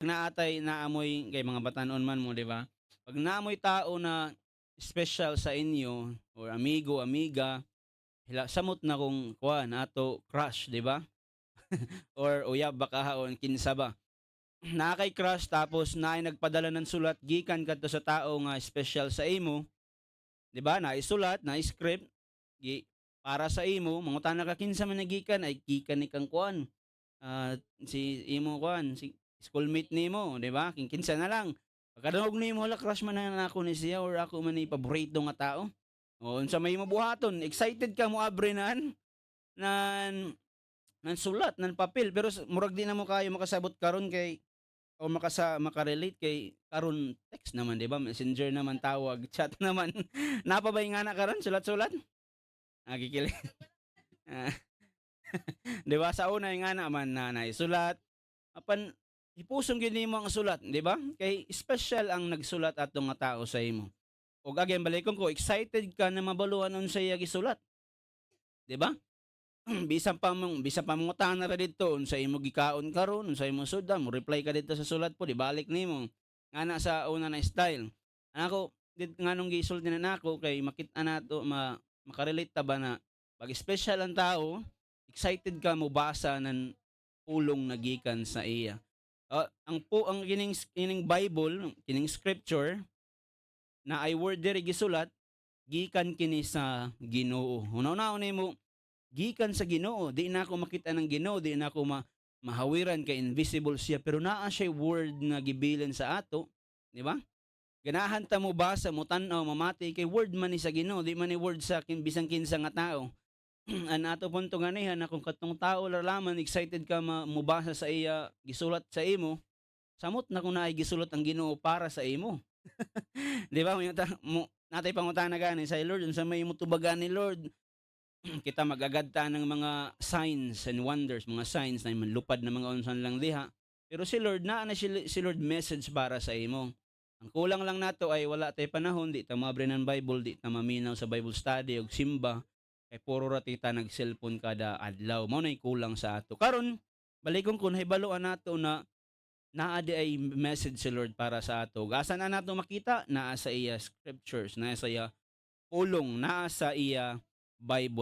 Naatay naamoy kay mga batanon man mo, 'di ba? 'Pag naamoy tao na special sa inyo or amigo, amiga, samot na kung kuwan ato crush, 'di ba? Or uyab ba kahawon kinsa ba? Naa kay crush tapos naay nagpadala ng sulat gikan kadto sa tao nga special sa imo, 'di ba? Naay sulat, naay script gi para sa imo, mangutana ka kinsa man nagikan, ay gikan ni kang kuwan, si imo kuwan, si schoolmate nimo, 'di ba? Kinsa na lang. Pagkadungog nimo, hala crush man na nako ni siya or ako man ni paborito nga tao. O unsa may mabuhaton, excited ka moabri nan nan sulat, nan papel pero murag di na mo kayo makasabot karon kay o maka-relate kay karon text naman, 'di ba? Messenger naman, tawag, chat naman. Napa ba yung ana karon sulat-sulat? Kikilig. Ah, 'Di ba sa una yung ana man na naisulat, apan ipusong gyud nimo ang sulat, 'di ba? Kay special ang nagsulat ato nga tao sa imo. Ug again balikon ko, excited ka na mabaluan unsay gisulat, 'di ba? Bisan pa mangutana ra didto unsay imo gikaon karon, unsay imong sudan, mo reply ka didto sa sulat po, di balik nimo. Ngana sa una na style. Ako nganong gisulti na nako kay makit-a nato maka-relate ta ba na 'pag espesyal ang tao, excited ka mo basa ng pulong na gikan sa iya. Ang kining Bible, kining scripture na ay word diri gisulat, gikan kini sa Ginoo. Una-una nimo gikan sa Ginoo, di na ako makita ng Ginoo, di na ako mahawiran kay invisible siya pero naa siya word nga gibilin sa ato, di ba? Ganahan ta mo basa, mo tan-aw, mamati kay word man ni sa Ginoo, di man ni word sa bisan kinsa nga tao. Ang ato punto ganihan na kung katong tao lalaman excited ka mobasa sa iya gisulat sa imo, samot na kung naay gisulat ang Ginoo para sa imo. 'Di ba natay pangutana gani sa Lord unsa may motubagan ni Lord. Kita magagadta ng mga signs and wonders, mga signs na manlupad na mga unsan lang diha. Pero si Lord naa na si Lord message para sa imo. Ang kulang lang nato ay wala tay panahon, di ta maabri ng Bible, di ta maminaw sa Bible study og simba, kay puro ra kita nag-cellphone kada adlaw. Mao nay kulang sa ato. Karon balikon ko nahibaluan nato na naa di ay message si Lord para sa ato. Asa na nato makita? Naa sa iya scriptures, naa sa iya pulong, naa sa iya Bible.